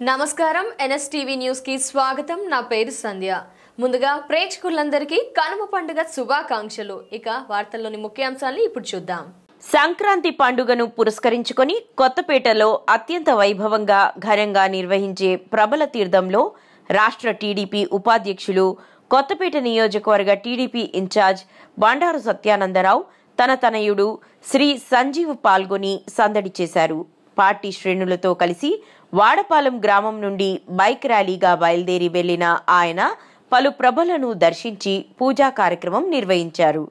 నమస్కారం NSTV news కి స్వాగతం. నా పేరు సంధ్య. ముందుగా ప్రేక్షకులందరికీ కనుమ పండుగ శుభాకాంక్షలు. ఇక వార్తల్లోని ముఖ్యాంశాలను ఇప్పుడు చూద్దాం. సంక్రాంతి పండుగను పురస్కరించుకొని కొత్తపేటలో అత్యంత వైభవంగా ఘనంగా నిర్వహించే ప్రబల తీర్థంలో రాష్ట్ర టీడీపీ ఉపాధ్యక్షులు కొత్తపేట నియోజకవర్గ టీడీపీ ఇన్ఛార్జ్ బండారు సత్యానందరావు తన తనయుడు శ్రీ సంజీవ్ పాల్గొని సందడి చేశారు. పార్టీ శ్రేణులతో కలిసి వాడపాలెం గ్రామం నుండి బైక్ ర్యాలీగా బయలుదేరి వెళ్లిన ఆయన పలు ప్రభలను దర్శించి పూజా కార్యక్రమం నిర్వహించారు.